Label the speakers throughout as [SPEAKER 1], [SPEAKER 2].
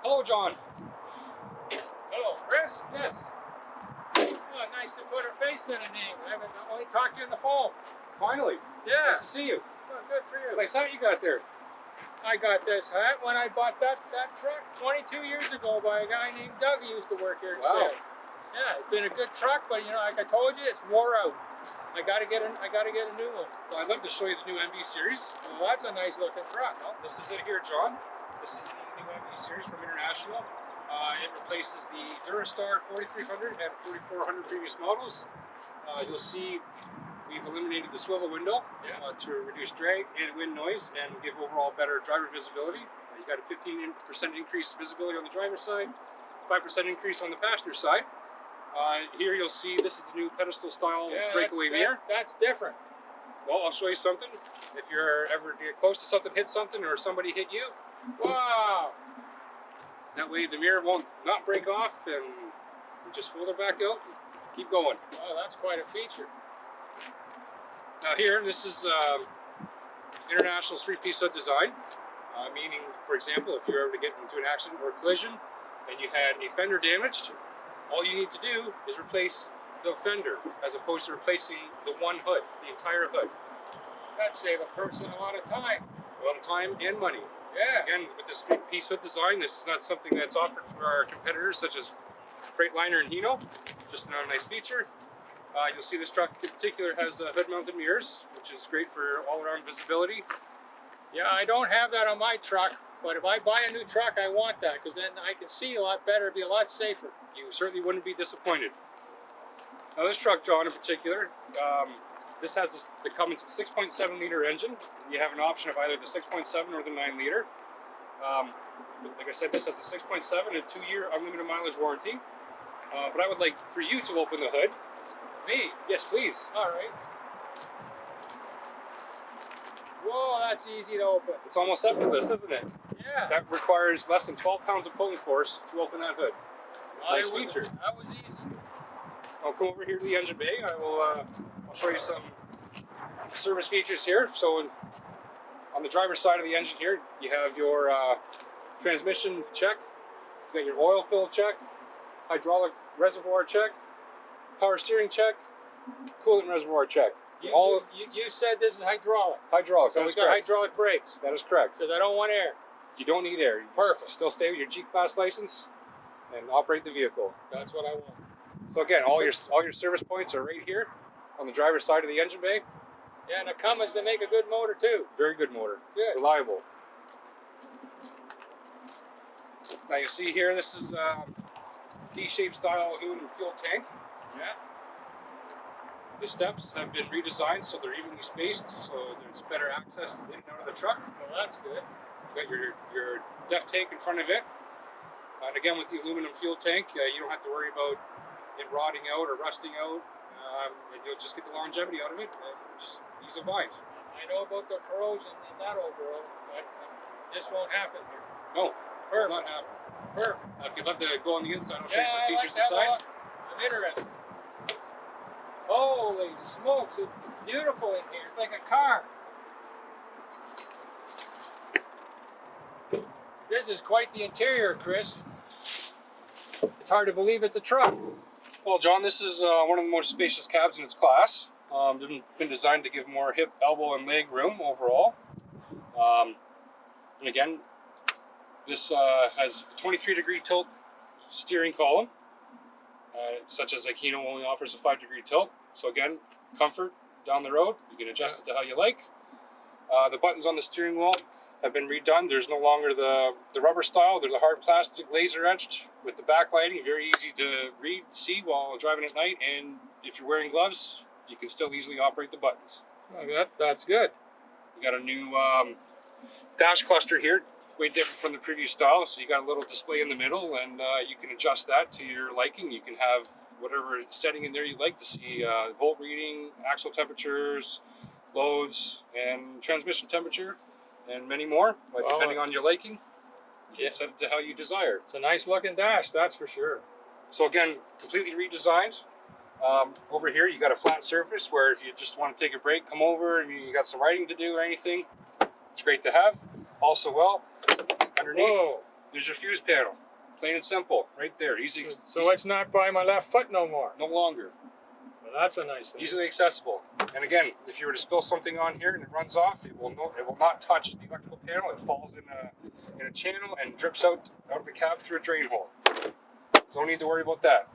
[SPEAKER 1] Hello, John.
[SPEAKER 2] Hello, Chris.
[SPEAKER 1] Yes.
[SPEAKER 2] Oh, nice to put a face to the name. I haven't only talked to you on the phone.
[SPEAKER 1] Finally.
[SPEAKER 2] Yeah.
[SPEAKER 1] Nice to see you.
[SPEAKER 2] Well, good for you.
[SPEAKER 1] Nice hat you got there.
[SPEAKER 2] I got this hat when I bought that truck 22 years ago by a guy named Doug who used to work here in
[SPEAKER 1] Wow.
[SPEAKER 2] Sale. Yeah, it's been a good truck, but you know, like I told you, it's wore out. I gotta get a new one.
[SPEAKER 1] Well, I'd love to show you the new MV series.
[SPEAKER 2] Well, that's a nice looking truck.
[SPEAKER 1] Well, this is it here, John. This is the new MV series from International. It replaces the Durastar 4300 and 4400 previous models. You'll see we've eliminated the swivel window to reduce drag and wind noise and give overall better driver visibility. You got a 15% increase visibility on the driver's side, 5% increase on the passenger side. Here you'll see this is the new pedestal style breakaway mirror.
[SPEAKER 2] That's different.
[SPEAKER 1] Well, I'll show you something. If you're ever get close to something, hit something, or somebody hit you,
[SPEAKER 2] Wow.
[SPEAKER 1] that way the mirror won't not break off, and you just fold it back out and keep going.
[SPEAKER 2] Oh, that's quite a feature.
[SPEAKER 1] Now here, this is International's three-piece hood design, meaning, for example, if you're ever to get into an accident or a collision and you had a fender damaged, all you need to do is replace the fender as opposed to replacing the one hood, the entire hood.
[SPEAKER 2] That'd save a person a lot of time.
[SPEAKER 1] A lot of time and money.
[SPEAKER 2] Yeah.
[SPEAKER 1] Again, with this three-piece hood design, this is not something that's offered through our competitors such as Freightliner and Hino. Just another nice feature. You'll see this truck in particular has hood-mounted mirrors, which is great for all-around visibility.
[SPEAKER 2] Yeah, I don't have that on my truck, but if I buy a new truck, I want that because then I can see a lot better, it'd be a lot safer.
[SPEAKER 1] You certainly wouldn't be disappointed. Now this truck, John, in particular, this has the Cummins 6.7 liter engine. You have an option of either the 6.7 or the 9 liter. But like I said, this has a 6.7 and 2-year unlimited mileage warranty. But I would like for you to open the hood.
[SPEAKER 2] Me?
[SPEAKER 1] Yes, please.
[SPEAKER 2] All right. Whoa, that's easy to open.
[SPEAKER 1] It's almost effortless, isn't it?
[SPEAKER 2] Yeah.
[SPEAKER 1] That requires less than 12 pounds of pulling force to open that hood. Nice feature.
[SPEAKER 2] That was easy.
[SPEAKER 1] I'll come over here to the engine bay. I'll show you some service features here. So on the driver's side of the engine here, you have your transmission check, you got your oil fill check, hydraulic reservoir check, power steering check, coolant reservoir check.
[SPEAKER 2] You said this is hydraulic.
[SPEAKER 1] Hydraulics,
[SPEAKER 2] So
[SPEAKER 1] that
[SPEAKER 2] we
[SPEAKER 1] is
[SPEAKER 2] got
[SPEAKER 1] correct.
[SPEAKER 2] hydraulic brakes
[SPEAKER 1] That is correct.
[SPEAKER 2] because I don't want air.
[SPEAKER 1] You don't need air. You
[SPEAKER 2] Perfect.
[SPEAKER 1] Still stay with your G-Class license and operate the vehicle.
[SPEAKER 2] That's what I want.
[SPEAKER 1] So again, all your service points are right here on the driver's side of the engine bay.
[SPEAKER 2] Yeah, and the Cummins, they make a good motor too.
[SPEAKER 1] Very good motor.
[SPEAKER 2] Good.
[SPEAKER 1] Reliable. Now you see here, this is D-shaped style aluminum fuel tank.
[SPEAKER 2] Yeah.
[SPEAKER 1] The steps have been redesigned so they're evenly spaced, so there's better access in and out of the truck.
[SPEAKER 2] Well, that's good.
[SPEAKER 1] You got your def tank in front of it. And again, with the aluminum fuel tank, you don't have to worry about it rotting out or rusting out. And you'll just get the longevity out of it and just ease of mind.
[SPEAKER 2] I know about the corrosion in that old world, but this won't happen here.
[SPEAKER 1] No,
[SPEAKER 2] Perfect.
[SPEAKER 1] not happen.
[SPEAKER 2] Perfect.
[SPEAKER 1] If you'd love to go on the inside, I'll show you some
[SPEAKER 2] I
[SPEAKER 1] features
[SPEAKER 2] like that
[SPEAKER 1] inside.
[SPEAKER 2] one. I'm interested. Holy smokes, it's beautiful in here. It's like a car. This is quite the interior, Chris. It's hard to believe it's a truck.
[SPEAKER 1] Well, John, this is one of the most spacious cabs in its class. Been designed to give more hip, elbow, and leg room overall. And again, this has a 23-degree tilt steering column, such as like Hino only offers a 5-degree tilt. So again, comfort down the road. You can adjust it to how you like. The buttons on the steering wheel have been redone. There's no longer the rubber style. They're the hard plastic laser etched with the backlighting. Very easy to read, see while driving at night. And if you're wearing gloves, you can still easily operate the buttons.
[SPEAKER 2] Oh, that's good.
[SPEAKER 1] You got a new dash cluster here, way different from the previous style. So you got a little display in the middle, and you can adjust that to your liking. You can have whatever setting in there you'd like to see, volt reading, axle temperatures, loads, and transmission temperature, and many more. But depending on your liking, you can set it to how you desire.
[SPEAKER 2] It's a nice looking dash, that's for sure.
[SPEAKER 1] So again, completely redesigned. Over here, you got a flat surface where if you just want to take a break, come over, and you got some writing to do or anything, it's great to have. Also, well, underneath, There's your fuse panel. Plain and simple, right there. Easy.
[SPEAKER 2] So let's not buy my left foot no more.
[SPEAKER 1] No longer.
[SPEAKER 2] Well, that's a nice thing.
[SPEAKER 1] Easily accessible. And again, if you were to spill something on here and it runs off, it will not touch the electrical panel. It falls in a channel and drips out of the cab through a drain hole. Don't need to worry about that.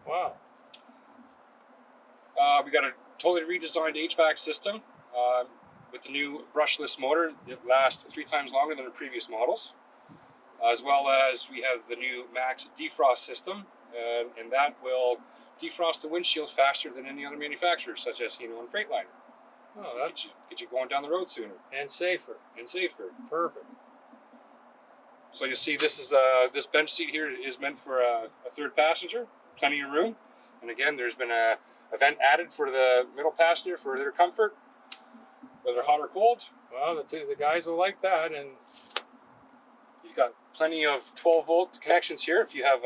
[SPEAKER 2] Wow.
[SPEAKER 1] We got a totally redesigned HVAC system with the new brushless motor. It lasts 3 times longer than the previous models. As well as we have the new Max defrost system, and that will defrost the windshields faster than any other manufacturer, such as Hino and Freightliner.
[SPEAKER 2] Oh, that's
[SPEAKER 1] Get you going down the road sooner
[SPEAKER 2] and safer.
[SPEAKER 1] and safer.
[SPEAKER 2] Perfect.
[SPEAKER 1] So you'll see this is this bench seat here is meant for a third passenger, plenty of room. And again, there's been a vent added for the middle passenger for their comfort, whether hot or cold.
[SPEAKER 2] Well, the guys will like that, and
[SPEAKER 1] You've got plenty of 12-volt connections here if you have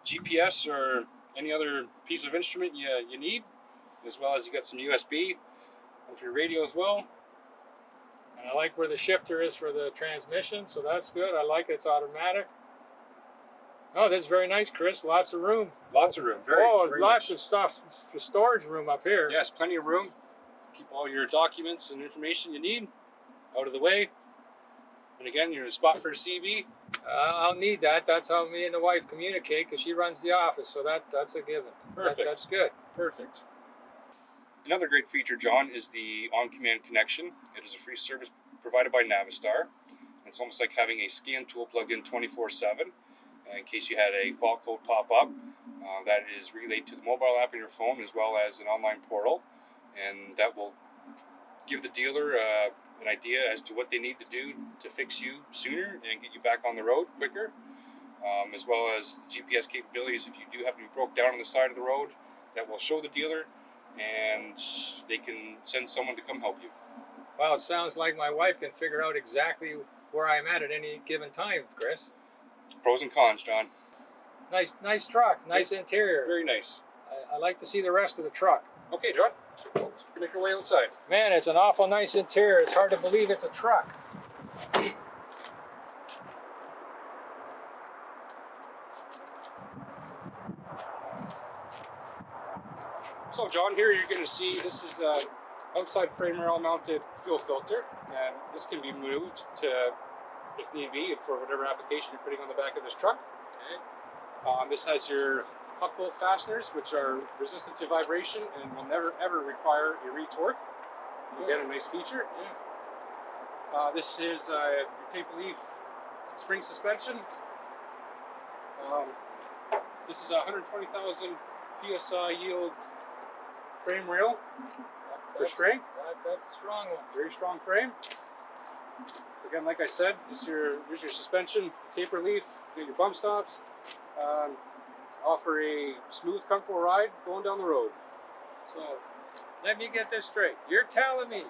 [SPEAKER 1] GPS or any other piece of instrument you need, as well as you got some USB and for your radio as well.
[SPEAKER 2] And I like where the shifter is for the transmission, so that's good. I like it's automatic. Oh, this is very nice, Chris. Lots of room.
[SPEAKER 1] Lots of room. Very
[SPEAKER 2] lots
[SPEAKER 1] nice.
[SPEAKER 2] of stuff for storage room up here.
[SPEAKER 1] Yes, plenty of room. Keep all your documents and information you need out of the way. And again, you're in a spot for a CB.
[SPEAKER 2] I'll need that. That's how me and the wife communicate, because she runs the office, so that's a given.
[SPEAKER 1] Perfect.
[SPEAKER 2] That's good.
[SPEAKER 1] Perfect. Another great feature, John, is the on-command connection. It is a free service provided by Navistar. It's almost like having a scan tool plugged in 24/7. In case you had a fault code pop up, that is relayed to the mobile app on your phone as well as an online portal, and that will give the dealer an idea as to what they need to do to fix you sooner and get you back on the road quicker, as well as GPS capabilities. If you do happen to be broke down on the side of the road, that will show the dealer, and they can send someone to come help you.
[SPEAKER 2] Well, it sounds like my wife can figure out exactly where I'm at any given time, Chris.
[SPEAKER 1] Pros and cons, John.
[SPEAKER 2] Nice truck, nice interior.
[SPEAKER 1] Very nice.
[SPEAKER 2] I like to see the rest of the truck.
[SPEAKER 1] Okay, John. Make our way outside.
[SPEAKER 2] Man, it's an awful nice interior. It's hard to believe it's a truck.
[SPEAKER 1] So, John, here you're going to see this is the outside frame rail mounted fuel filter, and this can be moved to, if need be, for whatever application you're putting on the back of this truck.
[SPEAKER 2] Okay.
[SPEAKER 1] This has your puck bolt fasteners, which are resistant to vibration and will never ever require a retorque. Again, a nice feature.
[SPEAKER 2] Yeah.
[SPEAKER 1] This is your taper leaf spring suspension. This is a 120,000 psi yield frame rail for strength.
[SPEAKER 2] That's a strong one.
[SPEAKER 1] Very strong frame. So again, like I said, here's your suspension, taper leaf, you get your bump stops. Offer a smooth, comfortable ride going down the road.
[SPEAKER 2] So, let me get this straight. You're telling me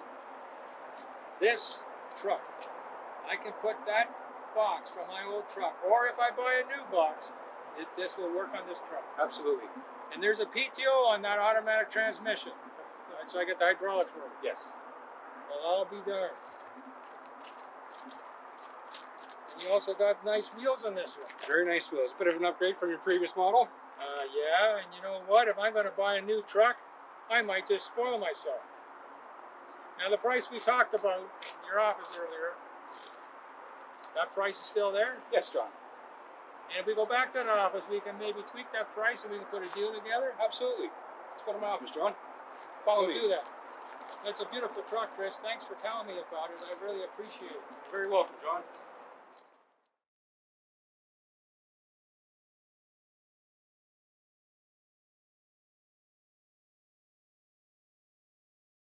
[SPEAKER 2] this truck, I can put that box from my old truck, or if I buy a new box, this will work on this truck.
[SPEAKER 1] Absolutely.
[SPEAKER 2] And there's a PTO on that automatic transmission, so I get the hydraulics working.
[SPEAKER 1] Yes.
[SPEAKER 2] Well, I'll be darned. You also got nice wheels on this one.
[SPEAKER 1] Very nice wheels. Bit of an upgrade from your previous model.
[SPEAKER 2] Yeah, and you know what? If I'm going to buy a new truck, I might just spoil myself. Now, the price we talked about in your office earlier, that price is still there?
[SPEAKER 1] Yes, John.
[SPEAKER 2] And if we go back to that office, we can maybe tweak that price and we can put a deal together?
[SPEAKER 1] Absolutely. Let's go to my office, John. Follow me.
[SPEAKER 2] We'll do that. It's a beautiful truck, Chris. Thanks for telling me about it. I really appreciate it.
[SPEAKER 1] You're very welcome, John.